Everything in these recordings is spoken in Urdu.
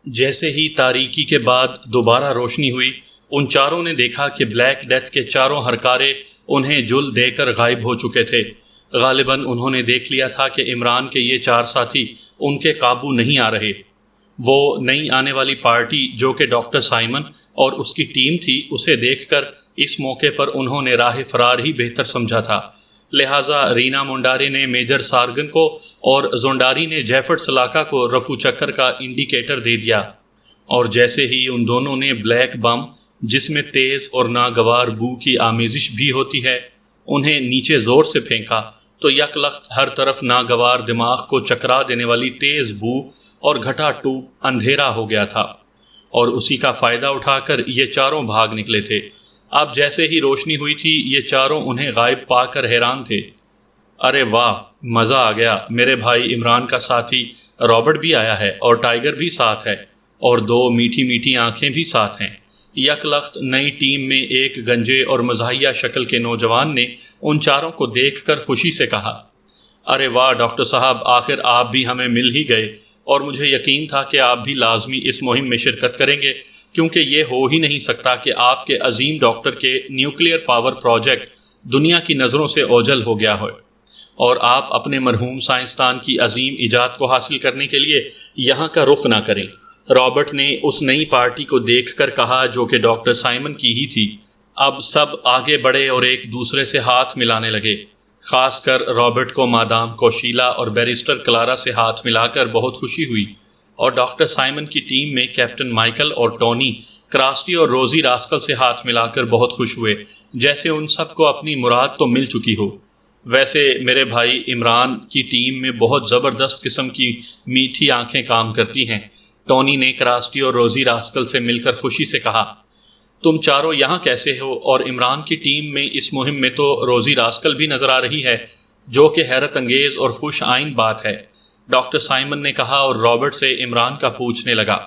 جیسے ہی تاریکی کے بعد دوبارہ روشنی ہوئی، ان چاروں نے دیکھا کہ بلیک ڈیتھ کے چاروں ہرکارے انہیں جل دے کر غائب ہو چکے تھے۔ غالباً انہوں نے دیکھ لیا تھا کہ عمران کے یہ چار ساتھی ان کے قابو نہیں آ رہے۔ وہ نئی آنے والی پارٹی جو کہ ڈاکٹر سائمن اور اس کی ٹیم تھی، اسے دیکھ کر اس موقع پر انہوں نے راہ فرار ہی بہتر سمجھا تھا۔ لہٰذا رینا منڈارے نے میجر سارگن کو اور زونڈاری نے جیفرٹ سلاکا کو رفو چکر کا انڈیکیٹر دے دیا، اور جیسے ہی ان دونوں نے بلیک بم، جس میں تیز اور ناگوار بو کی آمیزش بھی ہوتی ہے، انہیں نیچے زور سے پھینکا تو یک لخت ہر طرف ناگوار دماغ کو چکرا دینے والی تیز بو اور گھٹا ٹوپ اندھیرا ہو گیا تھا، اور اسی کا فائدہ اٹھا کر یہ چاروں بھاگ نکلے تھے۔ اب جیسے ہی روشنی ہوئی تھی، یہ چاروں انہیں غائب پا کر حیران تھے۔ ارے واہ، مزہ آ گیا، میرے بھائی عمران کا ساتھی رابرٹ بھی آیا ہے اور ٹائیگر بھی ساتھ ہے اور دو میٹھی میٹھی آنکھیں بھی ساتھ ہیں۔ یک لخت نئی ٹیم میں ایک گنجے اور مزاحیہ شکل کے نوجوان نے ان چاروں کو دیکھ کر خوشی سے کہا، ارے واہ ڈاکٹر صاحب، آخر آپ بھی ہمیں مل ہی گئے، اور مجھے یقین تھا کہ آپ بھی لازمی اس مہم میں شرکت کریں گے، کیونکہ یہ ہو ہی نہیں سکتا کہ آپ کے عظیم ڈاکٹر کے نیوکلیئر پاور پروجیکٹ دنیا کی نظروں سے اوجھل ہو گیا ہو، اور آپ اپنے مرحوم سائنسدان کی عظیم ایجاد کو حاصل کرنے کے لیے یہاں کا رخ نہ کریں۔ رابرٹ نے اس نئی پارٹی کو دیکھ کر کہا جو کہ ڈاکٹر سائمن کی ہی تھی۔ اب سب آگے بڑھے اور ایک دوسرے سے ہاتھ ملانے لگے۔ خاص کر رابرٹ کو مادام کوشیلا اور بیرسٹر کلارا سے ہاتھ ملا کر بہت خوشی ہوئی، اور ڈاکٹر سائمن کی ٹیم میں کیپٹن مائیکل اور ٹونی، کراسٹی اور روزی راسکل سے ہاتھ ملا کر بہت خوش ہوئے، جیسے ان سب کو اپنی مراد تو مل چکی ہو۔ ویسے میرے بھائی عمران کی ٹیم میں بہت زبردست قسم کی میٹھی آنکھیں کام کرتی ہیں، ٹونی نے کراسٹی اور روزی راسکل سے مل کر خوشی سے کہا۔ تم چاروں یہاں کیسے ہو؟ اور عمران کی ٹیم میں اس مہم میں تو روزی راسکل بھی نظر آ رہی ہے، جو کہ حیرت انگیز اور خوش آئند بات ہے، ڈاکٹر سائمن نے کہا، اور رابرٹ سے عمران کا پوچھنے لگا۔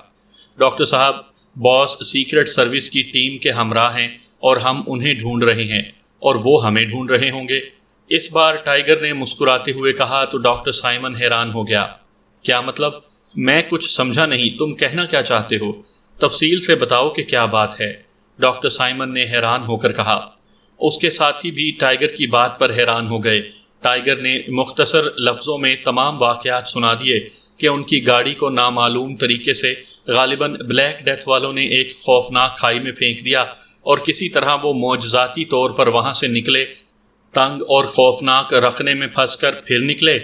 ڈاکٹر صاحب، باس سیکرٹ سروس کی ٹیم کے ہمراہ ہیں اور ہم انہیں ڈھونڈ رہے ہیں، اور وہ ہمیں ڈھونڈ رہے ہوں گے۔ اس بار ٹائیگر نے مسکراتے ہوئے کہا تو ڈاکٹر سائمن حیران ہو گیا۔ کیا مطلب؟ میں کچھ سمجھا نہیں، تم کہنا کیا چاہتے ہو؟ تفصیل سے بتاؤ کہ کیا بات ہے، ڈاکٹر سائمن نے حیران ہو کر کہا۔ اس کے ساتھی بھی ٹائیگر کی بات پر حیران ہو گئے۔ ٹائیگر نے مختصر لفظوں میں تمام واقعات سنا دیے کہ ان کی گاڑی کو نامعلوم طریقے سے غالباً بلیک ڈیتھ والوں نے ایک خوفناک کھائی میں پھینک دیا، اور کسی طرح وہ معجزاتی طور پر وہاں سے نکلے، تنگ اور خوفناک رخنے میں پھنس کر پھر نکلے،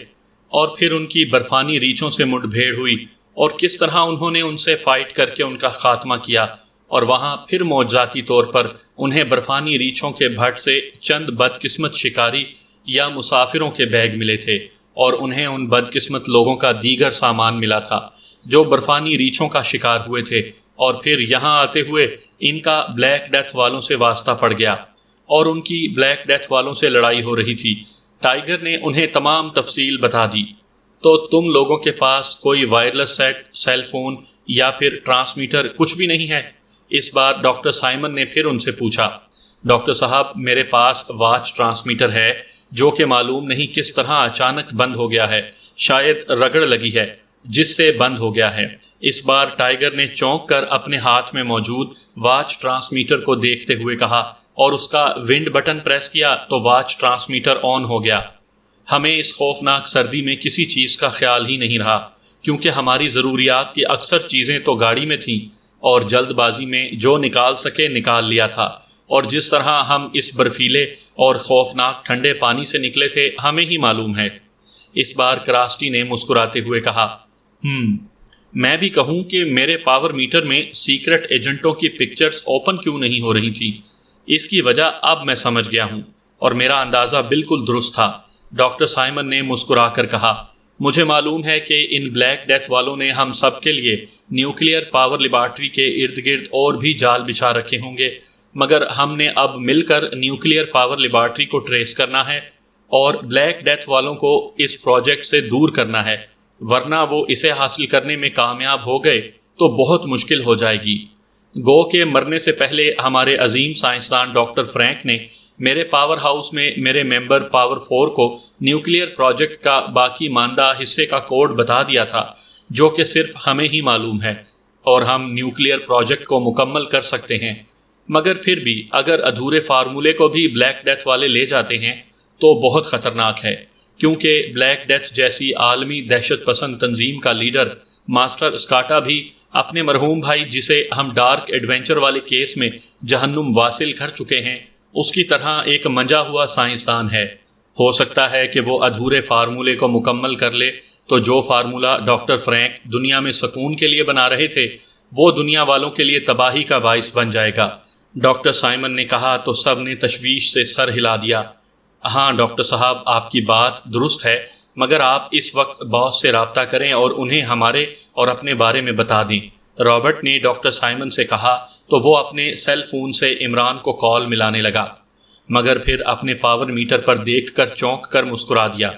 اور پھر ان کی برفانی ریچھوں سے مٹ بھیڑ ہوئی، اور کس طرح انہوں نے ان سے فائٹ کر کے ان کا خاتمہ کیا، اور وہاں پھر معجزاتی طور پر انہیں برفانی ریچھوں کے بھٹ سے چند بدقسمت شکاری یا مسافروں کے بیگ ملے تھے، اور انہیں ان بدقسمت لوگوں کا دیگر سامان ملا تھا جو برفانی ریچھوں کا شکار ہوئے تھے، اور پھر یہاں آتے ہوئے ان کا بلیک ڈیتھ والوں سے واسطہ پڑ گیا، اور ان کی بلیک ڈیتھ والوں سے لڑائی ہو رہی تھی۔ ٹائیگر نے انہیں تمام تفصیل بتا دی۔ تو تم لوگوں کے پاس کوئی وائرلیس سیٹ، سیل فون یا پھر ٹرانسمیٹر کچھ بھی نہیں ہے؟ اس بار ڈاکٹر سائمن نے پھر ان سے پوچھا۔ ڈاکٹر صاحب، میرے پاس واچ ٹرانسمیٹر ہے جو کہ معلوم نہیں کس طرح اچانک بند ہو گیا ہے، شاید رگڑ لگی ہے جس سے بند ہو گیا ہے۔ اس بار ٹائیگر نے چونک کر اپنے ہاتھ میں موجود واچ ٹرانسمیٹر کو دیکھتے ہوئے کہا، اور اس کا ونڈ بٹن پریس کیا تو واچ ٹرانسمیٹر آن ہو گیا۔ ہمیں اس خوفناک سردی میں کسی چیز کا خیال ہی نہیں رہا، کیونکہ ہماری ضروریات کی اکثر چیزیں تو گاڑی میں تھیں، اور جلد بازی میں جو نکال سکے نکال لیا تھا، اور جس طرح ہم اس برفیلے اور خوفناک ٹھنڈے پانی سے نکلے تھے ہمیں ہی معلوم ہے۔ اس بار کراسٹی نے مسکراتے ہوئے کہا، میں بھی کہوں کہ میرے پاور میٹر میں سیکرٹ ایجنٹوں کی پکچرز اوپن کیوں نہیں ہو رہی تھی، اس کی وجہ اب میں سمجھ گیا ہوں، اور میرا اندازہ بالکل درست تھا، ڈاکٹر سائمن نے مسکرا کر کہا۔ مجھے معلوم ہے کہ ان بلیک ڈیتھ والوں نے ہم سب کے لیے نیوکلیئر پاور لیبارٹری کے ارد گرد اور بھی جال بچھا رکھے ہوں گے، مگر ہم نے اب مل کر نیوکلیئر پاور لیبارٹری کو ٹریس کرنا ہے اور بلیک ڈیتھ والوں کو اس پروجیکٹ سے دور کرنا ہے، ورنہ وہ اسے حاصل کرنے میں کامیاب ہو گئے تو بہت مشکل ہو جائے گی۔ گو کے مرنے سے پہلے ہمارے عظیم سائنسدان ڈاکٹر فرینک نے میرے پاور ہاؤس میں میرے ممبر پاور 4 کو نیوکلیئر پروجیکٹ کا باقی ماندہ حصے کا کوڈ بتا دیا تھا، جو کہ صرف ہمیں ہی معلوم ہے۔ اور ہم نیوکلیئر پروجیکٹ کو مکمل کر سکتے ہیں، مگر پھر بھی اگر ادھورے فارمولے کو بھی بلیک ڈیتھ والے لے جاتے ہیں تو بہت خطرناک ہے، کیونکہ بلیک ڈیتھ جیسی عالمی دہشت پسند تنظیم کا لیڈر ماسٹر اسکاٹا بھی اپنے مرحوم بھائی جسے ہم ڈارک ایڈونچر والے کیس میں جہنم واصل کر چکے ہیں اس کی طرح ایک منجا ہوا سائنسدان ہے۔ ہو سکتا ہے کہ وہ ادھورے فارمولے کو مکمل کر لے تو جو فارمولہ ڈاکٹر فرینک دنیا میں سکون کے لیے بنا رہے تھے وہ دنیا والوں کے لیے تباہی کا باعث بن جائے گا۔ ڈاکٹر سائمن نے کہا تو سب نے تشویش سے سر ہلا دیا۔ ہاں ڈاکٹر صاحب، آپ کی بات درست ہے، مگر آپ اس وقت باس سے رابطہ کریں اور انہیں ہمارے اور اپنے بارے میں بتا دیں۔ رابرٹ نے ڈاکٹر سائمن سے کہا تو وہ اپنے سیل فون سے عمران کو کال ملانے لگا، مگر پھر اپنے پاور میٹر پر دیکھ کر چونک کر مسکرا دیا۔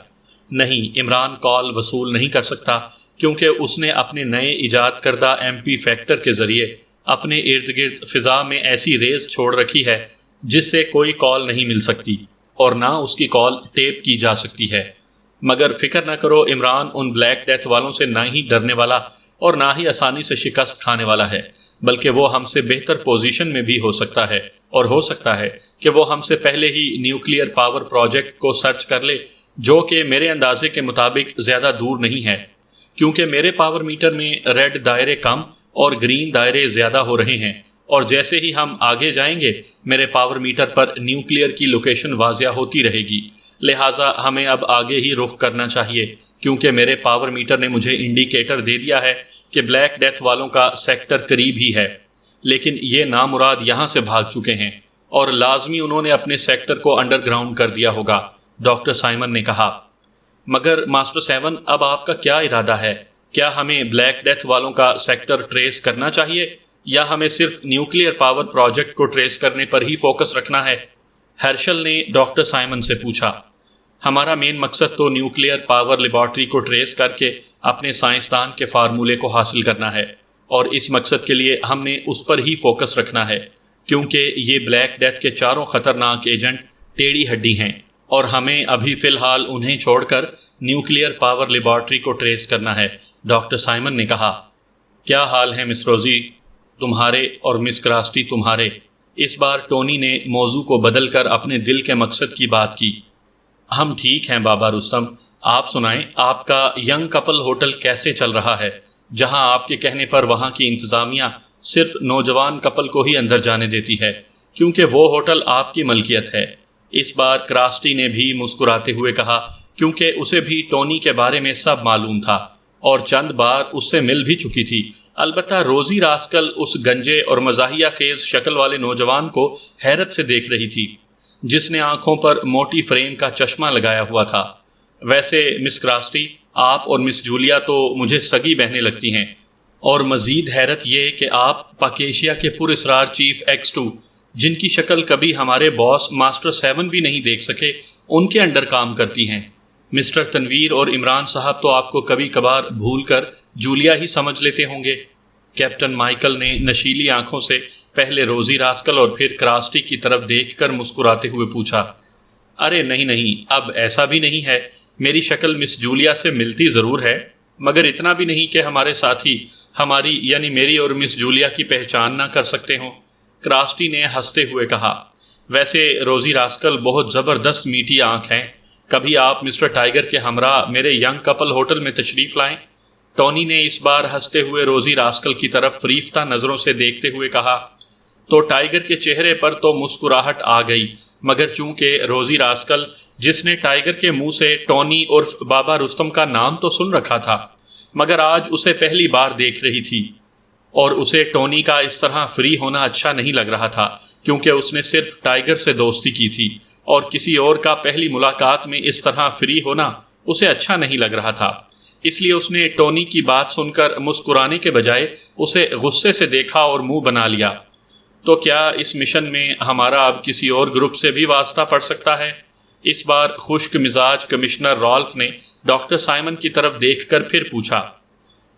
نہیں، عمران کال وصول نہیں کر سکتا، کیونکہ اس نے اپنے نئے ایجاد کردہ ایم پی فیکٹر کے ذریعے اپنے ارد گرد فضا میں ایسی ریز چھوڑ رکھی ہے جس سے کوئی کال نہیں مل سکتی اور نہ اس کی کال ٹیپ کی جا سکتی ہے۔ مگر فکر نہ کرو، عمران ان بلیک ڈیتھ والوں سے نہ ہی ڈرنے والا اور نہ ہی آسانی سے شکست کھانے والا ہے، بلکہ وہ ہم سے بہتر پوزیشن میں بھی ہو سکتا ہے، اور ہو سکتا ہے کہ وہ ہم سے پہلے ہی نیوکلیئر پاور پروجیکٹ کو سرچ کر لے، جو کہ میرے اندازے کے مطابق زیادہ دور نہیں ہے، کیونکہ میرے پاور میٹر میں ریڈ دائرے کم اور گرین دائرے زیادہ ہو رہے ہیں، اور جیسے ہی ہم آگے جائیں گے میرے پاور میٹر پر نیوکلیئر کی لوکیشن واضح ہوتی رہے گی، لہٰذا ہمیں اب آگے ہی رخ کرنا چاہیے، کیونکہ میرے پاور میٹر نے مجھے انڈیکیٹر دے دیا ہے کہ بلیک ڈیتھ والوں کا سیکٹر قریب ہی ہے، لیکن یہ نامراد یہاں سے بھاگ چکے ہیں اور لازمی انہوں نے اپنے سیکٹر کو انڈر گراؤنڈ کر دیا ہوگا، ڈاکٹر سائمن نے کہا۔ مگر ماسٹر سیون، اب آپ کا کیا ارادہ ہے؟ کیا ہمیں بلیک ڈیتھ والوں کا سیکٹر ٹریس کرنا چاہیے یا ہمیں صرف نیوکلیئر پاور پروجیکٹ کو ٹریس کرنے پر ہی فوکس رکھنا ہے؟ ہرشل نے ڈاکٹر سائمن سے پوچھا۔ ہمارا مین مقصد تو نیوکلیئر پاور لیبارٹری کو ٹریس کر کے اپنے سائنسدان کے فارمولے کو حاصل کرنا ہے، اور اس مقصد کے لیے ہم نے اس پر ہی فوکس رکھنا ہے، کیونکہ یہ بلیک ڈیتھ کے چاروں خطرناک ایجنٹ ٹیڑھی ہڈی ہیں، اور ہمیں ابھی فی الحال انہیں چھوڑ کر نیوکلیئر پاور لیبارٹری کو ٹریس کرنا ہے، ڈاکٹر سائمن نے کہا۔ کیا حال ہے مس روزی تمہارے اور مس کراسٹی تمہارے؟ اس بار ٹونی نے موضوع کو بدل کر اپنے دل کے مقصد کی بات کی۔ ہم ٹھیک ہیں بابا رستم، آپ سنائیں، آپ کا ینگ کپل ہوٹل کیسے چل رہا ہے، جہاں آپ کے کہنے پر وہاں کی انتظامیہ صرف نوجوان کپل کو ہی اندر جانے دیتی ہے، کیونکہ وہ ہوٹل آپ کی ملکیت ہے؟ اس بار کراسٹی نے بھی مسکراتے ہوئے کہا، کیونکہ اسے بھی ٹونی کے بارے میں سب معلوم تھا اور چند بار اس سے مل بھی چکی تھی، البتہ روزی راسکل اس گنجے اور مزاحیہ خیز شکل والے نوجوان کو حیرت سے دیکھ رہی تھی، جس نے آنکھوں پر موٹی فریم کا چشمہ لگایا ہوا تھا۔ ویسے مس کراسٹی، آپ اور مس جولیا تو مجھے سگی بہنیں لگتی ہیں، اور مزید حیرت یہ کہ آپ پاکیشیا کے پر اسرار چیف X2، جن کی شکل کبھی ہمارے باس ماسٹر 7 بھی نہیں دیکھ سکے، ان کے انڈر کام کرتی ہیں۔ مسٹر تنویر اور عمران صاحب تو آپ کو کبھی کبھار بھول کر جولیا ہی سمجھ لیتے ہوں گے۔ کیپٹن مائیکل نے نشیلی آنکھوں سے پہلے روزی راسکل اور پھر کراسٹی کی طرف دیکھ کر مسکراتے ہوئے پوچھا۔ ارے نہیں، اب ایسا بھی نہیں ہے، میری شکل مس جولیا سے ملتی ضرور ہے، مگر اتنا بھی نہیں کہ ہمارے ساتھی ہماری یعنی میری اور مس جولیا کی پہچان نہ کر سکتے ہوں، کراسٹی نے ہنستے ہوئے کہا۔ ویسے روزی راسکل بہت زبردست میٹھی آنکھ ہیں، کبھی آپ مسٹر ٹائیگر کے ہمراہ میرے ینگ کپل ہوٹل میں تشریف لائیں۔ ٹونی نے اس بار ہنستے ہوئے روزی راسکل کی طرف فریفتہ نظروں سے دیکھتے ہوئے کہا۔ تو ٹائیگر کے چہرے پر تو مسکراہٹ آ گئی، مگر چونکہ روزی راسکل، جس نے ٹائیگر کے منہ سے ٹونی اور بابا رستم کا نام تو سن رکھا تھا، مگر آج اسے پہلی بار دیکھ رہی تھی، اور اسے ٹونی کا اس طرح فری ہونا اچھا نہیں لگ رہا تھا، کیونکہ اس نے صرف ٹائیگر سے دوستی کی تھی، اور کسی اور کا پہلی ملاقات میں اس طرح فری ہونا اسے اچھا نہیں لگ رہا تھا۔ اس لیے اس نے ٹونی کی بات سن کر مسکرانے کے بجائے اسے غصے سے دیکھا اور منہ بنا لیا۔ تو کیا اس مشن میں ہمارا اب کسی اور گروپ سے بھی واسطہ پڑ سکتا ہے؟ اس بار خشک مزاج کمشنر رالف نے ڈاکٹر سائمن کی طرف دیکھ کر پھر پوچھا۔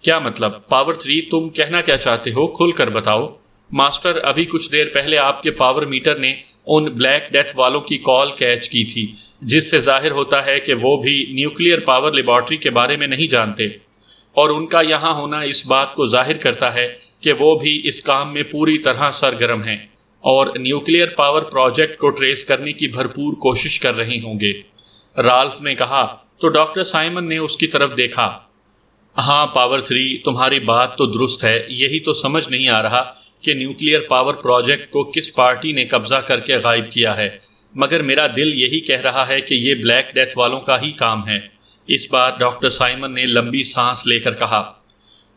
کیا مطلب پاور 3؟ تم کہنا کیا چاہتے ہو؟ کھل کر بتاؤ۔ ماسٹر، ابھی کچھ دیر پہلے آپ کے پاور میٹر نے ان بلیک ڈیتھ والوں کی کال کیچ کی تھی، جس سے ظاہر ہوتا ہے کہ وہ بھی نیوکلیئر پاور لیبارٹری کے بارے میں نہیں جانتے، اور ان کا یہاں ہونا اس بات کو ظاہر کرتا ہے کہ وہ بھی اس کام میں پوری طرح سرگرم ہیں اور نیوکلیئر پاور پروجیکٹ کو ٹریس کرنے کی بھرپور کوشش کر رہے ہوں گے۔ رالف نے کہا تو ڈاکٹر سائمن نے اس کی طرف دیکھا۔ ہاں پاور 3، تمہاری بات تو درست ہے، یہی تو سمجھ نہیں آ رہا کہ نیوکلیئر پاور پروجیکٹ کو کس پارٹی نے قبضہ کر کے غائب کیا ہے، مگر میرا دل یہی کہہ رہا ہے کہ یہ بلیک ڈیتھ والوں کا ہی کام ہے۔ اس بار ڈاکٹر سائمن نے لمبی سانس لے کر کہا،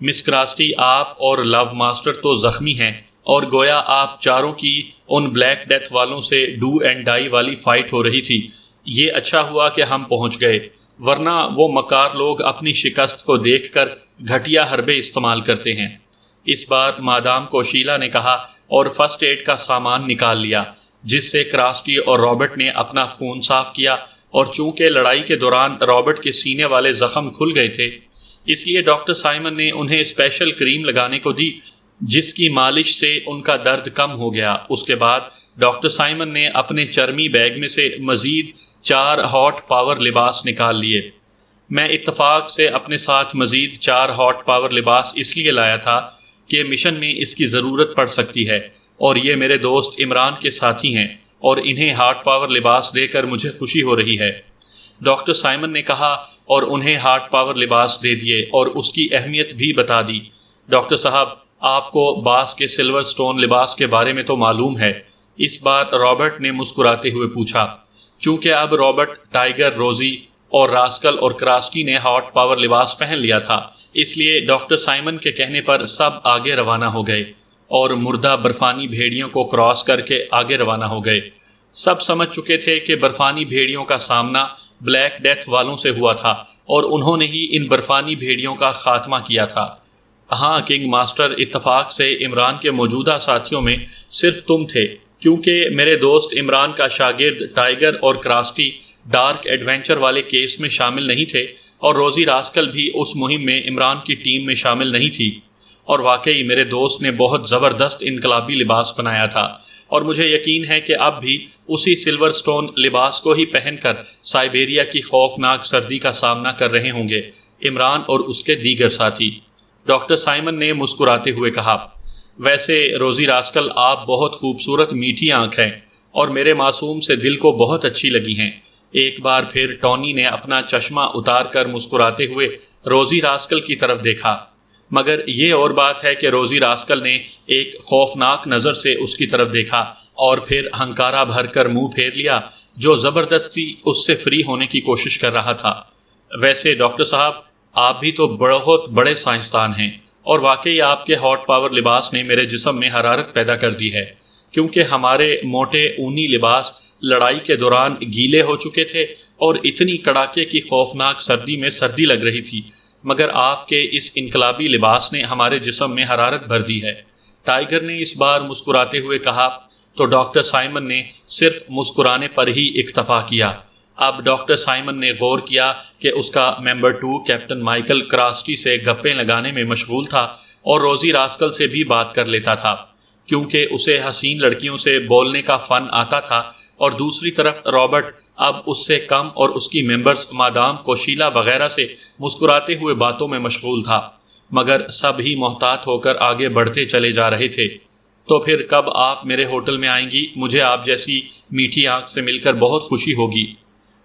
مس کراسٹی، آپ اور لو ماسٹر تو زخمی ہیں اور گویا آپ چاروں کی ان بلیک ڈیتھ والوں سے ڈو اینڈ ڈائی والی فائٹ ہو رہی تھی۔ یہ اچھا ہوا کہ ہم پہنچ گئے، ورنہ وہ مکار لوگ اپنی شکست کو دیکھ کر گھٹیا حربے استعمال کرتے ہیں۔ اس بار مادام کوشیلا نے کہا اور فرسٹ ایڈ کا سامان نکال لیا، جس سے کراسٹی اور رابرٹ نے اپنا خون صاف کیا، اور چونکہ لڑائی کے دوران رابرٹ کے سینے والے زخم کھل گئے تھے، اس لیے ڈاکٹر سائمن نے انہیں اسپیشل کریم لگانے کو دی، جس کی مالش سے ان کا درد کم ہو گیا۔ اس کے بعد ڈاکٹر سائمن نے اپنے چرمی بیگ میں سے مزید 4 ہاٹ پاور لباس نکال لیے۔ میں اتفاق سے اپنے ساتھ مزید 4 ہاٹ پاور لباس اس لیے لایا تھا کہ مشن میں اس کی ضرورت پڑ سکتی ہے، اور یہ میرے دوست عمران کے ساتھی ہیں اور انہیں ہاٹ پاور لباس دے کر مجھے خوشی ہو رہی ہے۔ ڈاکٹر سائمن نے کہا اور انہیں ہاٹ پاور لباس دے دیے اور اس کی اہمیت بھی بتا دی۔ ڈاکٹر صاحب، آپ کو باس کے سلور سٹون لباس کے بارے میں تو معلوم ہے؟ اس بار رابرٹ نے مسکراتے ہوئے پوچھا۔ چونکہ اب رابرٹ، ٹائیگر، روزی اور راسکل اور کراسٹی نے ہاٹ پاور لباس پہن لیا تھا، اس لیے ڈاکٹر سائمن کے کہنے پر سب آگے روانہ ہو گئے اور مردہ برفانی بھیڑیوں کو کراس کر کے آگے روانہ ہو گئے۔ سب سمجھ چکے تھے کہ برفانی بھیڑیوں کا سامنا بلیک ڈیتھ والوں سے ہوا تھا اور انہوں نے ہی ان برفانی بھیڑیوں کا خاتمہ کیا تھا۔ ہاں کنگ ماسٹر، اتفاق سے عمران کے موجودہ ساتھیوں میں صرف تم تھے، کیونکہ میرے دوست عمران کا شاگرد ٹائیگر اور کراسٹی ڈارک ایڈونچر والے کیس میں شامل نہیں تھے، اور روزی راسکل بھی اس مہم میں عمران کی ٹیم میں شامل نہیں تھی۔ اور واقعی میرے دوست نے بہت زبردست انقلابی لباس بنایا تھا، اور مجھے یقین ہے کہ اب بھی اسی سلور سٹون لباس کو ہی پہن کر سائبیریا کی خوفناک سردی کا سامنا کر رہے ہوں گے عمران اور اس کے دیگر ساتھی۔ ڈاکٹر سائمن نے مسکراتے ہوئے کہا، ویسے روزی راسکل، آپ بہت خوبصورت میٹھی آنکھ ہیں اور میرے معصوم سے دل کو بہت اچھی لگی ہیں۔ ایک بار پھر ٹونی نے اپنا چشمہ اتار کر مسکراتے ہوئے روزی راسکل کی طرف دیکھا، مگر یہ اور بات ہے کہ روزی راسکل نے ایک خوفناک نظر سے اس کی طرف دیکھا اور پھر ہنکارا بھر کر منہ پھیر لیا، جو زبردستی اس سے فری ہونے کی کوشش کر رہا تھا۔ ویسے ڈاکٹر صاحب، آپ بھی تو بہت بڑے سائنسدان ہیں، اور واقعی آپ کے ہاٹ پاور لباس نے میرے جسم میں حرارت پیدا کر دی ہے، کیونکہ ہمارے موٹے اونی لباس لڑائی کے دوران گیلے ہو چکے تھے اور اتنی کڑاکے کی خوفناک سردی میں سردی لگ رہی تھی، مگر آپ کے اس انقلابی لباس نے ہمارے جسم میں حرارت بھر دی ہے۔ ٹائیگر نے اس بار مسکراتے ہوئے کہا، تو ڈاکٹر سائمن نے صرف مسکرانے پر ہی اکتفا کیا۔ اب ڈاکٹر سائمن نے غور کیا کہ اس کا ممبر 2 کیپٹن مائیکل کراسٹی سے گپیں لگانے میں مشغول تھا اور روزی راسکل سے بھی بات کر لیتا تھا، کیونکہ اسے حسین لڑکیوں سے بولنے کا فن آتا تھا، اور دوسری طرف رابرٹ اب اس سے کم اور اس کی ممبرز مادام کوشیلا وغیرہ سے مسکراتے ہوئے باتوں میں مشغول تھا، مگر سب ہی محتاط ہو کر آگے بڑھتے چلے جا رہے تھے۔ تو پھر کب آپ میرے ہوٹل میں آئیں گی؟ مجھے آپ جیسی میٹھی آنکھ سے مل کر بہت خوشی ہوگی۔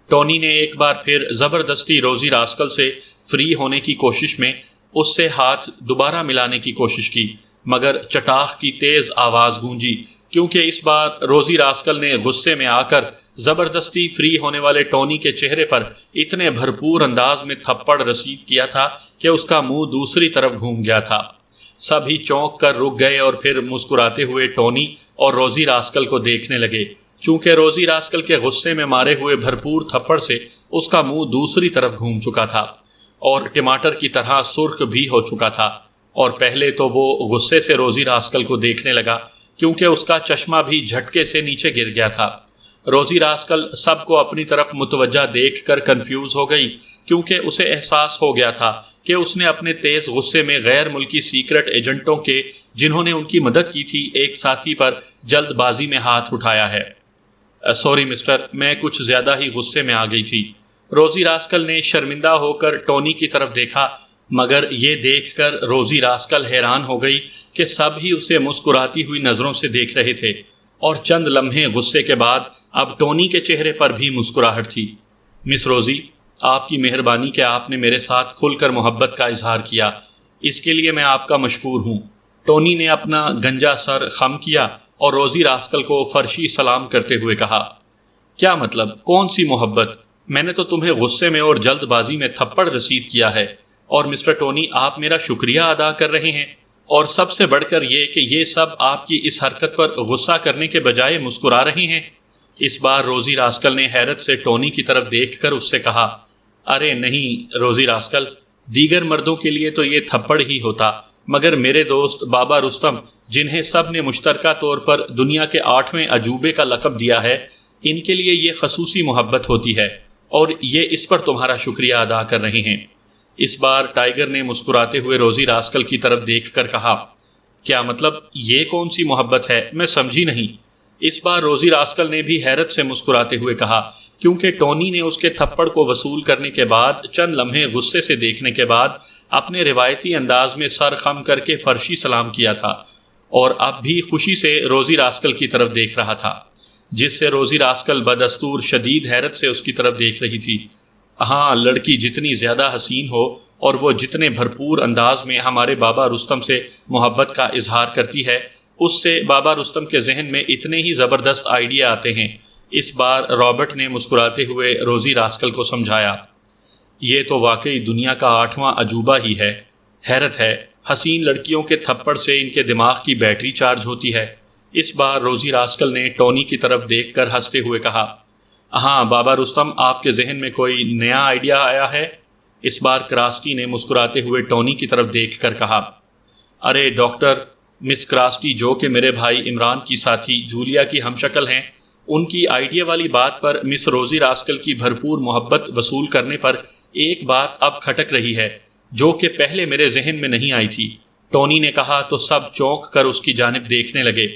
ٹونی نے ایک بار پھر زبردستی روزی راسکل سے فری ہونے کی کوشش میں اس سے ہاتھ دوبارہ ملانے کی کوشش کی، مگر چٹاخ کی تیز آواز گونجی، کیونکہ اس بار روزی راسکل نے غصے میں آ کر زبردستی فری ہونے والے ٹونی کے چہرے پر اتنے بھرپور انداز میں تھپڑ رسید کیا تھا کہ اس کا منہ دوسری طرف گھوم گیا تھا۔ سب ہی چونک کر رک گئے اور پھر مسکراتے ہوئے ٹونی اور روزی راسکل کو دیکھنے لگے، چونکہ روزی راسکل کے غصے میں مارے ہوئے بھرپور تھپڑ سے اس کا منہ دوسری طرف گھوم چکا تھا اور ٹماٹر کی طرح سرخ بھی ہو چکا تھا، اور پہلے تو وہ غصے سے روزی راسکل کو دیکھنے لگا، کیونکہ اس کا چشمہ بھی جھٹکے سے نیچے گر گیا تھا۔ روزی راسکل سب کو اپنی طرف متوجہ دیکھ کر کنفیوز ہو گئی، کیونکہ اسے احساس ہو گیا تھا کہ اس نے اپنے تیز غصے میں غیر ملکی سیکرٹ ایجنٹوں کے، جنہوں نے ان کی مدد کی تھی، ایک ساتھی پر جلد بازی میں ہاتھ اٹھایا ہے۔ سوری مسٹر، میں کچھ زیادہ ہی غصے میں آ گئی تھی۔ روزی راسکل نے شرمندہ ہو کر ٹونی کی طرف دیکھا مگر یہ دیکھ کر روزی راسکل حیران ہو گئی کہ سب ہی اسے مسکراتی ہوئی نظروں سے دیکھ رہے تھے، اور چند لمحے غصے کے بعد اب ٹونی کے چہرے پر بھی مسکراہٹ تھی۔ مس روزی، آپ کی مہربانی کہ آپ نے میرے ساتھ کھل کر محبت کا اظہار کیا، اس کے لیے میں آپ کا مشکور ہوں۔ ٹونی نے اپنا گنجا سر خم کیا اور روزی راسکل کو فرشی سلام کرتے ہوئے کہا، کیا مطلب؟ کون سی محبت؟ میں نے تو تمہیں غصے میں اور جلد بازی میں تھپڑ رسید کیا ہے، اور مسٹر ٹونی آپ میرا شکریہ ادا کر رہے ہیں، اور سب سے بڑھ کر یہ کہ یہ سب آپ کی اس حرکت پر غصہ کرنے کے بجائے مسکرا رہے ہیں۔ اس بار روزی راسکل نے حیرت سے ٹونی کی طرف دیکھ کر اس سے کہا، ارے نہیں روزی راسکل، دیگر مردوں کے لیے تو یہ تھپڑ ہی ہوتا، مگر میرے دوست بابا رستم، جنہیں سب نے مشترکہ طور پر دنیا کے 8ویں عجوبے کا لقب دیا ہے، ان کے لیے یہ خصوصی محبت ہوتی ہے، اور یہ اس پر تمہارا شکریہ ادا کر رہے ہیں۔ اس بار ٹائیگر نے مسکراتے ہوئے روزی راسکل کی طرف دیکھ کر کہا، کیا مطلب؟ یہ کون سی محبت ہے؟ میں سمجھی نہیں۔ اس بار روزی راسکل نے بھی حیرت سے مسکراتے ہوئے کہا، کیونکہ ٹونی نے اس کے تھپڑ کو وصول کرنے کے بعد چند لمحے غصے سے دیکھنے کے بعد اپنے روایتی انداز میں سر خم کر کے فرشی سلام کیا تھا، اور اب بھی خوشی سے روزی راسکل کی طرف دیکھ رہا تھا، جس سے روزی راسکل بدستور شدید حیرت سے اس کی طرف دیکھ رہی تھی۔ ہاں، لڑکی جتنی زیادہ حسین ہو اور وہ جتنے بھرپور انداز میں ہمارے بابا رستم سے محبت کا اظہار کرتی ہے، اس سے بابا رستم کے ذہن میں اتنے ہی زبردست آئیڈیا آتے ہیں۔ اس بار رابرٹ نے مسکراتے ہوئے روزی راسکل کو سمجھایا، یہ تو واقعی دنیا کا 8واں عجوبہ ہی ہے۔ حیرت ہے، حسین لڑکیوں کے تھپڑ سے ان کے دماغ کی بیٹری چارج ہوتی ہے۔ اس بار روزی راسکل نے ٹونی کی طرف دیکھ کر ہنستے ہوئے کہا، ہاں بابا رستم، آپ کے ذہن میں کوئی نیا آئیڈیا آیا ہے؟ اس بار کراسٹی نے مسکراتے ہوئے ٹونی کی طرف دیکھ کر کہا، ارے ڈاکٹر، مس کراسٹی جو کہ میرے بھائی عمران کی ساتھی جولیا کی ہم شکل ہیں، ان کی آئیڈیا والی بات پر مس روزی راسکل کی بھرپور محبت وصول کرنے پر ایک بات اب کھٹک رہی ہے جو کہ پہلے میرے ذہن میں نہیں آئی تھی۔ ٹونی نے کہا تو سب چونک کر اس کی جانب دیکھنے لگے۔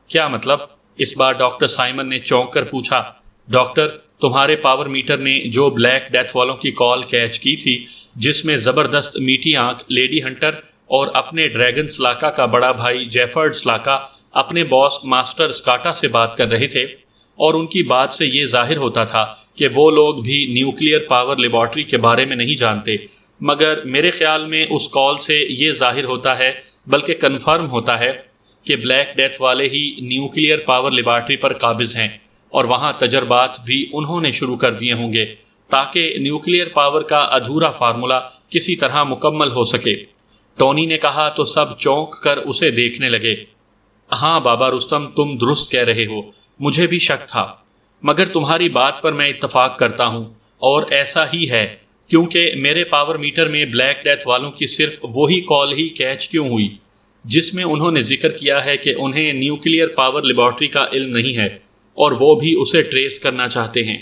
کیا مطلب؟ اس بار ڈاکٹر سائمن نے چونک کر پوچھا، ڈاکٹر، تمہارے پاور میٹر نے جو بلیک ڈیتھ والوں کی کال کیچ کی تھی، جس میں زبردست میٹھی آنکھ لیڈی ہنٹر اور اپنے ڈریگن سلاکا کا بڑا بھائی جیفرڈ سلاکا اپنے باس ماسٹر اسکاٹا سے بات کر رہے تھے، اور ان کی بات سے یہ ظاہر ہوتا تھا کہ وہ لوگ بھی نیوکلیئر پاور لیبارٹری کے بارے میں نہیں جانتے، مگر میرے خیال میں اس کال سے یہ ظاہر ہوتا ہے، بلکہ کنفرم ہوتا ہے کہ بلیک ڈیتھ والے ہی نیوکلیئر پاور لیبارٹری پر قابض ہیں، اور وہاں تجربات بھی انہوں نے شروع کر دیے ہوں گے تاکہ نیوکلیئر پاور کا ادھورا فارمولا کسی طرح مکمل ہو سکے۔ ٹونی نے کہا تو سب چونک کر اسے دیکھنے لگے۔ ہاں بابا رستم، تم درست کہہ رہے ہو، مجھے بھی شک تھا، مگر تمہاری بات پر میں اتفاق کرتا ہوں، اور ایسا ہی ہے، کیونکہ میرے پاور میٹر میں بلیک ڈیتھ والوں کی صرف وہی کال ہی کیچ کیوں ہوئی جس میں انہوں نے ذکر کیا ہے کہ انہیں نیوکلیئر پاور لیبارٹری کا علم نہیں ہے، اور وہ بھی اسے ٹریس کرنا چاہتے ہیں۔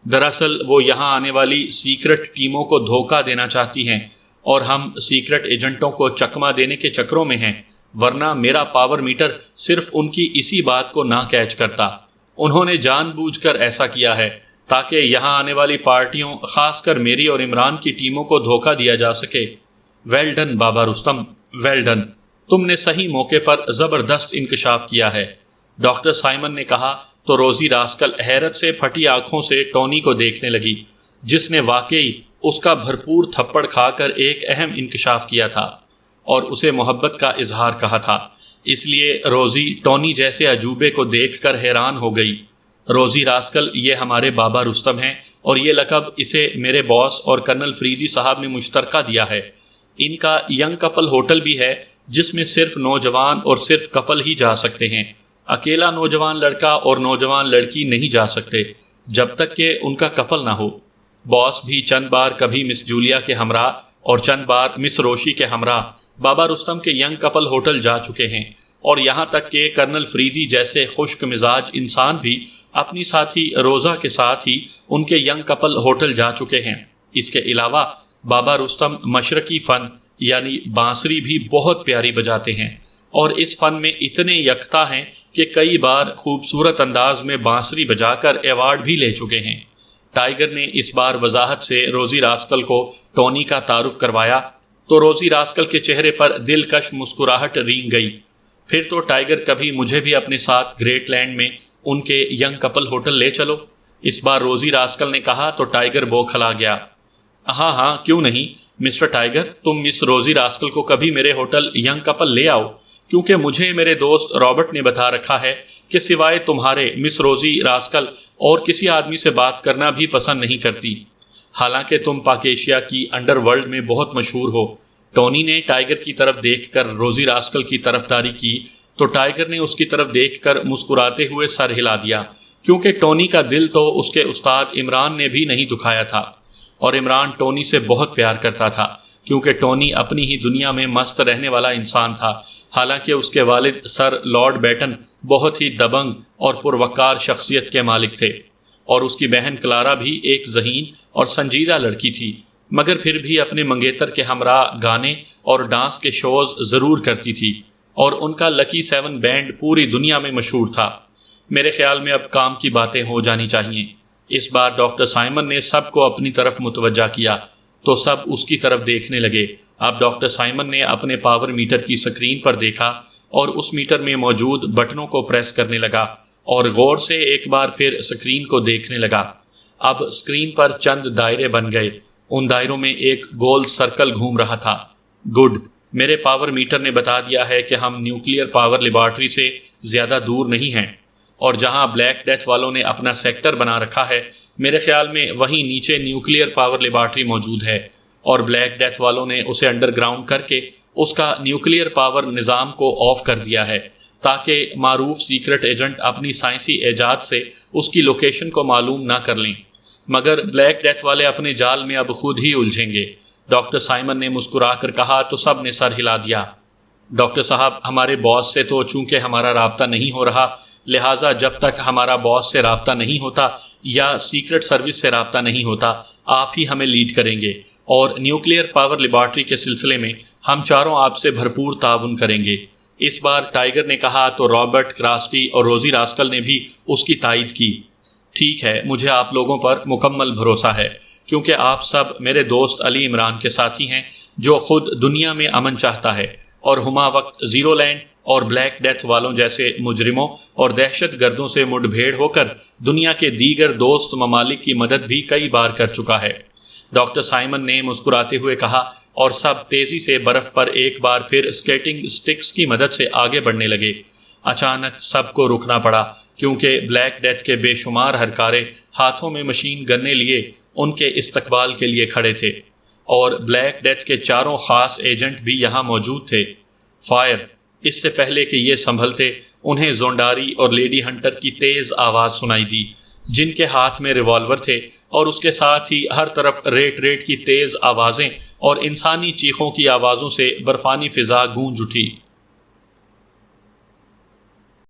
دراصل وہ یہاں آنے والی سیکرٹ ٹیموں کو دھوکہ دینا چاہتی ہیں، اور ہم سیکرٹ ایجنٹوں کو چکمہ دینے کے چکروں میں ہیں، ورنہ میرا پاور میٹر صرف ان کی اسی بات کو نہ کیچ کرتا۔ انہوں نے جان بوجھ کر ایسا کیا ہے تاکہ یہاں آنے والی پارٹیوں، خاص کر میری اور عمران کی ٹیموں کو دھوکہ دیا جا سکے۔ ویل ڈن بابا رستم، ویل ڈن، تم نے صحیح موقع پر زبردست انکشاف کیا ہے، ڈاکٹر سائمن نے کہا تو روزی راسکل حیرت سے پھٹی آنکھوں سے ٹونی کو دیکھنے لگی، جس نے واقعی اس کا بھرپور تھپڑ کھا کر ایک اہم انکشاف کیا تھا اور اسے محبت کا اظہار کہا تھا۔ اس لیے روزی ٹونی جیسے عجوبے کو دیکھ کر حیران ہو گئی۔ روزی راسکل، یہ ہمارے بابا رستم ہیں، اور یہ لقب اسے میرے باس اور کرنل فریدی صاحب نے مشترکہ دیا ہے۔ ان کا ینگ کپل ہوٹل بھی ہے، جس میں صرف نوجوان اور صرف کپل ہی جا سکتے ہیں۔ اکیلا نوجوان لڑکا اور نوجوان لڑکی نہیں جا سکتے جب تک کہ ان کا کپل نہ ہو۔ باس بھی چند بار کبھی مس جولیا کے ہمراہ اور چند بار مس روشی کے ہمراہ بابا رستم کے ینگ کپل ہوٹل جا چکے ہیں، اور یہاں تک کہ کرنل فریدی جیسے خشک مزاج انسان بھی اپنی ساتھی روزہ کے ساتھ ہی ان کے ینگ کپل ہوٹل جا چکے ہیں۔ اس کے علاوہ بابا رستم مشرقی فن یعنی بانسری بھی بہت پیاری بجاتے ہیں، اور اس فن میں اتنے یکتا ہیں کہ کئی بار خوبصورت انداز میں بانسری بجا کر ایوارڈ بھی لے چکے ہیں۔ ٹائیگر نے اس بار وضاحت سے روزی راسکل کو ٹونی کا تعارف کروایا تو روزی راسکل کے چہرے پر دلکش مسکراہٹ رینگ گئی۔ پھر تو ٹائیگر کبھی مجھے بھی اپنے ساتھ گریٹ لینڈ میں ان کے ینگ کپل ہوٹل لے چلو، اس بار روزی راسکل نے کہا تو ٹائیگر بوکھلا گیا۔ ہاں ہاں کیوں نہیں مسٹر ٹائیگر، تم مس روزی راسکل کو کبھی میرے ہوٹل ینگ کپل لے آؤ، کیونکہ مجھے میرے دوست رابرٹ نے بتا رکھا ہے کہ سوائے تمہارے مس روزی راسکل اور کسی آدمی سے بات کرنا بھی پسند نہیں کرتی، حالانکہ تم پاک ایشیا کی انڈر ورلڈ میں بہت مشہور ہو۔ ٹونی نے ٹائیگر کی طرف دیکھ کر روزی راسکل کی طرفداری کی تو ٹائیگر نے اس کی طرف دیکھ کر مسکراتے ہوئے سر ہلا دیا، کیونکہ ٹونی کا دل تو اس کے استاد عمران نے بھی نہیں دکھایا تھا، اور عمران ٹونی سے بہت پیار کرتا تھا، کیونکہ ٹونی اپنی ہی دنیا میں مست رہنے والا انسان تھا، حالانکہ اس کے والد سر لارڈ بیٹن بہت ہی دبنگ اور پروقار شخصیت کے مالک تھے، اور اس کی بہن کلارا بھی ایک ذہین اور سنجیدہ لڑکی تھی، مگر پھر بھی اپنے منگیتر کے ہمراہ گانے اور ڈانس کے شوز ضرور کرتی تھی، اور ان کا لکی 7 بینڈ پوری دنیا میں مشہور تھا۔ میرے خیال میں اب کام کی باتیں ہو جانی چاہیے۔ اس بار ڈاکٹر سائمن نے سب کو اپنی طرف متوجہ کیا تو سب اس کی طرف دیکھنے لگے۔ اب ڈاکٹر سائمن نے اپنے پاور میٹر کی سکرین پر دیکھا اور اس میٹر میں موجود بٹنوں کو پریس کرنے لگا اور غور سے ایک بار پھر سکرین کو دیکھنے لگا۔ اب سکرین پر چند دائرے بن گئے، ان دائروں میں ایک گول سرکل گھوم رہا تھا۔ گڈ، میرے پاور میٹر نے بتا دیا ہے کہ ہم نیوکلیئر پاور لیبارٹری سے زیادہ دور نہیں ہیں، اور جہاں بلیک ڈیتھ والوں نے اپنا سیکٹر بنا رکھا ہے میرے خیال میں وہیں نیچے نیوکلیئر پاور لیبارٹری موجود ہے، اور بلیک ڈیتھ والوں نے اسے انڈر گراؤنڈ کر کے اس کا نیوکلیئر پاور نظام کو آف کر دیا ہے تاکہ معروف سیکرٹ ایجنٹ اپنی سائنسی ایجاد سے اس کی لوکیشن کو معلوم نہ کر لیں، مگر بلیک ڈیتھ والے اپنے جال میں اب خود ہی الجھیں گے۔ ڈاکٹر سائمن نے مسکرا کر کہا تو سب نے سر ہلا دیا۔ ڈاکٹر صاحب، ہمارے باس سے تو چونکہ ہمارا رابطہ نہیں ہو رہا، لہٰذا جب تک ہمارا باس سے رابطہ نہیں ہوتا یا سیکرٹ سروس سے رابطہ نہیں ہوتا، آپ ہی ہمیں لیڈ کریں گے، اور نیوکلیئر پاور لیبارٹری کے سلسلے میں ہم چاروں آپ سے بھرپور تعاون کریں گے۔ اس بار ٹائیگر نے کہا تو رابرٹ، کراسٹی اور روزی راسکل نے بھی اس کی تائید کی۔ ٹھیک ہے، مجھے آپ لوگوں پر مکمل بھروسہ ہے، کیونکہ آپ سب میرے دوست علی عمران کے ساتھی ہیں جو خود دنیا میں امن چاہتا ہے، اور ہما وقت زیرو لینڈ اور بلیک ڈیتھ والوں جیسے مجرموں اور دہشت گردوں سے مڈ بھیڑ ہو کر دنیا کے دیگر دوست ممالک کی مدد بھی کئی بار کر چکا ہے۔ ڈاکٹر سائمن نے مسکراتے ہوئے کہا، اور سب تیزی سے برف پر ایک بار پھر اسکیٹنگ سٹکس کی مدد سے آگے بڑھنے لگے۔ اچانک سب کو رکنا پڑا، کیونکہ بلیک ڈیتھ کے بے شمار ہرکارے ہاتھوں میں مشین گنیں لیے ان کے استقبال کے لیے کھڑے تھے، اور بلیک ڈیتھ کے چاروں خاص ایجنٹ بھی یہاں موجود تھے۔ فائر! اس سے پہلے کہ یہ سنبھلتے انہیں زونڈاری اور لیڈی ہنٹر کی تیز آواز سنائی دی، جن کے ہاتھ میں ریوالور تھے، اور اس کے ساتھ ہی ہر طرف ریٹ ریٹ کی تیز آوازیں اور انسانی چیخوں کی آوازوں سے برفانی فضا گونج اٹھی۔